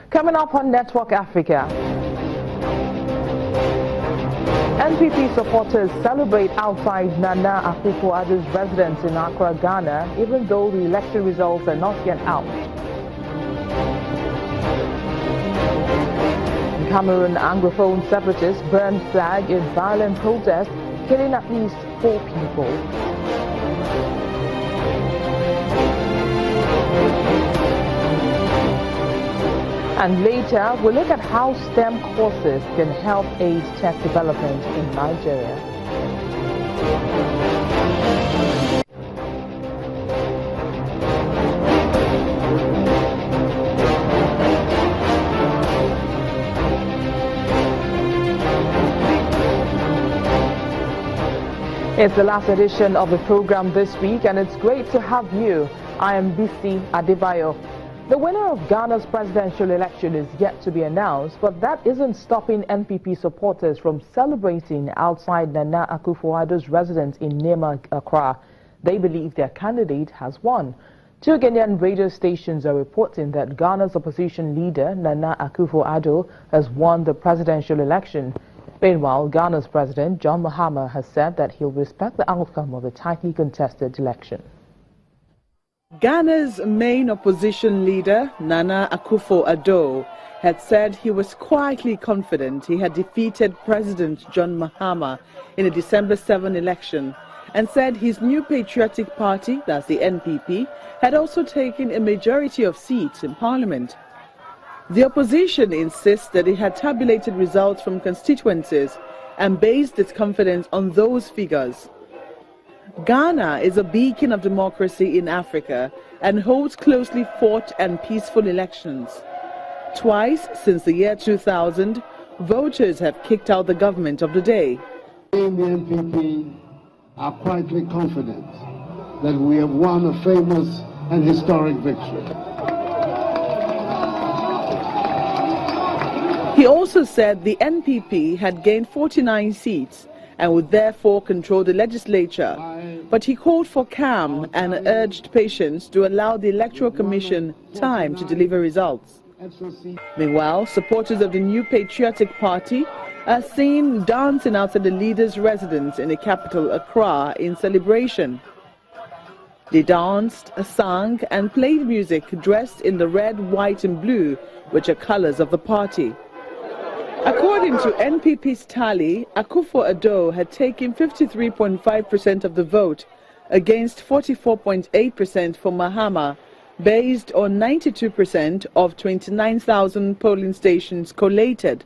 Coming up on Network Africa, NPP supporters celebrate outside Nana Akufo-Addo's residence in Accra, Ghana, even though the election results are not yet out. In Cameroon, Anglophone separatists burned flag in violent protest, killing at least 4 people. And later, we'll look at how STEM courses can help aid tech development in Nigeria. It's the last edition of the program this week, and it's great to have you. I am Bisi Adebayo. The winner of Ghana's presidential election is yet to be announced, but that isn't stopping NPP supporters from celebrating outside Nana Akufo-Addo's residence in Nema, Accra. They believe their candidate has won. 2 Ghanaian radio stations are reporting that Ghana's opposition leader, Nana Akufo-Addo, has won the presidential election. Meanwhile, Ghana's President John Mahama has said that he'll respect the outcome of the tightly contested election. Ghana's main opposition leader, Nana Akufo-Addo, had said he was quietly confident he had defeated President John Mahama in the December 7 election, and said his new patriotic party, that's the NPP, had also taken a majority of seats in parliament. The opposition insists that it had tabulated results from constituencies and based its confidence on those figures. Ghana is a beacon of democracy in Africa and holds closely fought and peaceful elections. Twice since the year 2000, voters have kicked out the government of the day. We in the NPP are quietly confident that we have won a famous and historic victory. He also said the NPP had gained 49 seats and would therefore control the legislature. But he called for calm and urged patience to allow the Electoral Commission time to deliver results. Meanwhile, supporters of the new patriotic party are seen dancing outside the leader's residence in the capital, Accra, in celebration. They danced, sang and played music dressed in the red, white and blue, which are colors of the party. According to NPP's tally, Akufo-Addo had taken 53.5% of the vote against 44.8% for Mahama, based on 92% of 29,000 polling stations collated.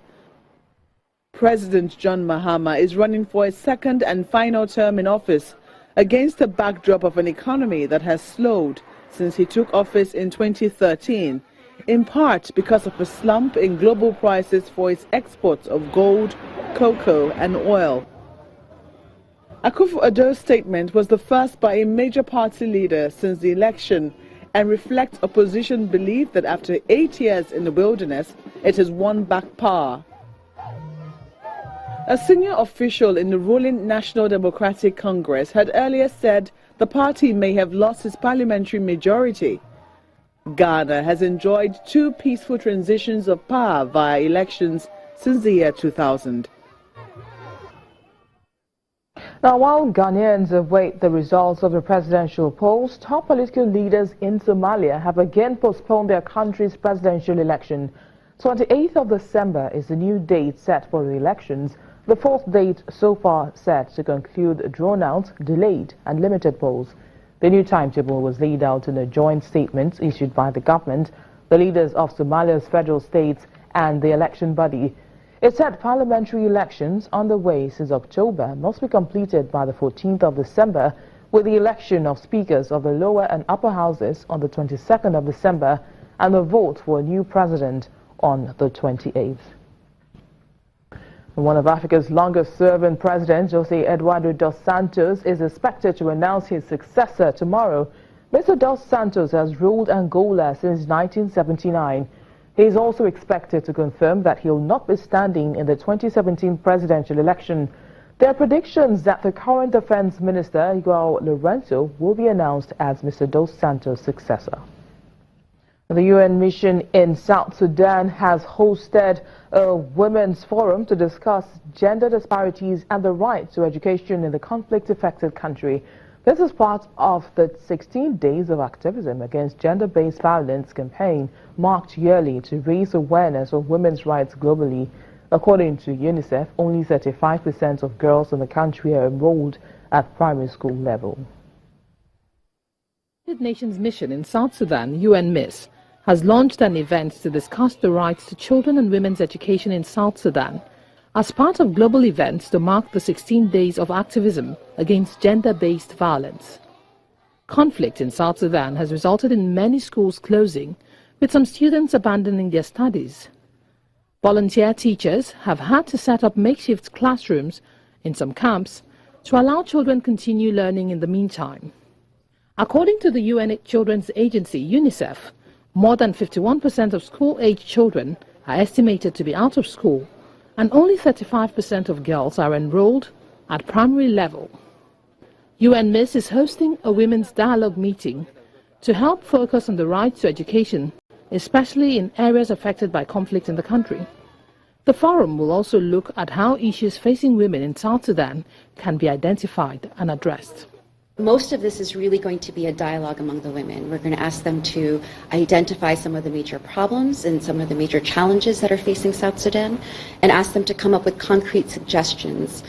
President John Mahama is running for a second and final term in office against a backdrop of an economy that has slowed since he took office in 2013. In part because of a slump in global prices for its exports of gold, cocoa and oil. Akufo-Addo's statement was the first by a major party leader since the election and reflects opposition belief that after 8 years in the wilderness, it has won back power. A senior official in the ruling National Democratic Congress had earlier said the party may have lost its parliamentary majority. Ghana has enjoyed 2 peaceful transitions of power via elections since the year 2000. Now, while Ghanaians await the results of the presidential polls, top political leaders in Somalia have again postponed their country's presidential election. 28th of December is the new date set for the elections, the 4th date so far set to conclude drawn-out, delayed and limited polls. The new timetable was laid out in a joint statement issued by the government, the leaders of Somalia's federal states and the election body. It said parliamentary elections underway since October must be completed by the 14th of December, with the election of speakers of the lower and upper houses on the 22nd of December and the vote for a new president on the 28th. One of Africa's longest-serving presidents, Jose Eduardo dos Santos, is expected to announce his successor tomorrow. Mr. dos Santos has ruled Angola since 1979. He is also expected to confirm that he will not be standing in the 2017 presidential election. There are predictions that the current defense minister, João Lourenço, will be announced as Mr. dos Santos' successor. The UN mission in South Sudan has hosted a women's forum to discuss gender disparities and the right to education in the conflict-affected country. This is part of the 16 days of activism against gender-based violence campaign marked yearly to raise awareness of women's rights globally. According to UNICEF, only 35% of girls in the country are enrolled at primary school level. The United Nations mission in South Sudan, UNMISS, has launched an event to discuss the rights to children and women's education in South Sudan as part of global events to mark the 16 days of activism against gender-based violence. Conflict in South Sudan has resulted in many schools closing, with some students abandoning their studies. Volunteer teachers have had to set up makeshift classrooms in some camps to allow children continue learning in the meantime. According to the UN Children's Agency, UNICEF, more than 51% of school-age children are estimated to be out of school, and only 35% of girls are enrolled at primary level. UNMISS is hosting a women's dialogue meeting to help focus on the right to education, especially in areas affected by conflict in the country. The forum will also look at how issues facing women in South Sudan can be identified and addressed. Most of this is really going to be a dialogue among the women. We're going to ask them to identify some of the major problems and some of the major challenges that are facing South Sudan, and ask them to come up with concrete suggestions,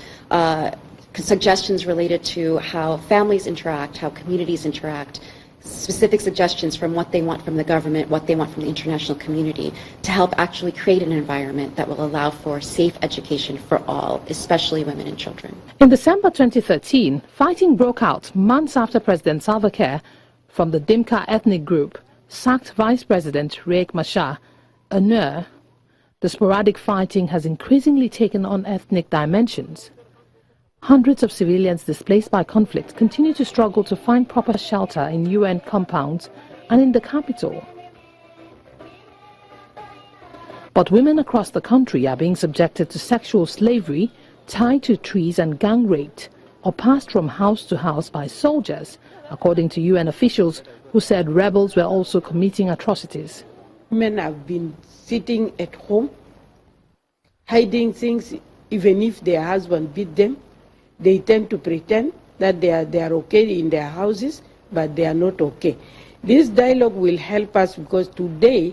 suggestions related to how families interact, how communities interact, specific suggestions from what they want from the government, what they want from the international community, to help actually create an environment that will allow for safe education for all, especially women and children. In December 2013, fighting broke out months after President Salva Kiir from the Dimka ethnic group sacked Vice President Riek Machar, a Nuer. The sporadic fighting has increasingly taken on ethnic dimensions. Hundreds of civilians displaced by conflict continue to struggle to find proper shelter in UN compounds and in the capital. But women across the country are being subjected to sexual slavery, tied to trees and gang raped, or passed from house to house by soldiers, according to UN officials who said rebels were also committing atrocities. Women have been sitting at home, hiding things even if their husband beat them. They tend to pretend that they are okay in their houses, but they are not okay. This dialogue will help us because today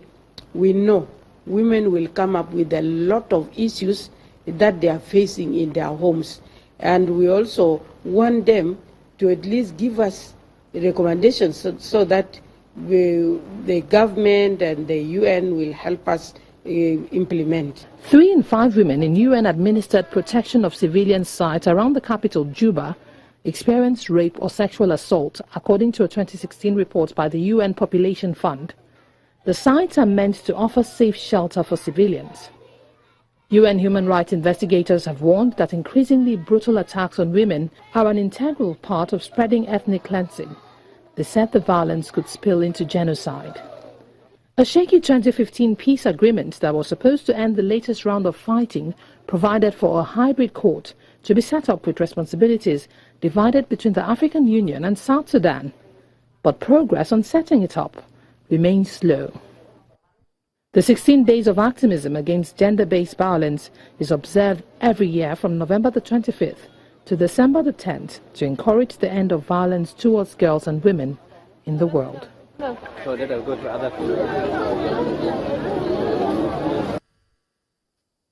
we know women will come up with a lot of issues that they are facing in their homes. And we also want them to at least give us recommendations so that the government and the UN will help us implement. 3 in 5 women in UN-administered protection of civilian sites around the capital, Juba, experienced rape or sexual assault, according to a 2016 report by the UN Population Fund. The sites are meant to offer safe shelter for civilians. UN human rights investigators have warned that increasingly brutal attacks on women are an integral part of spreading ethnic cleansing. They said the violence could spill into genocide. A shaky 2015 peace agreement that was supposed to end the latest round of fighting provided for a hybrid court to be set up with responsibilities divided between the African Union and South Sudan. But progress on setting it up remains slow. The 16 days of activism against gender-based violence is observed every year from November the 25th to December the 10th to encourage the end of violence towards girls and women in the world. So that will go to other people.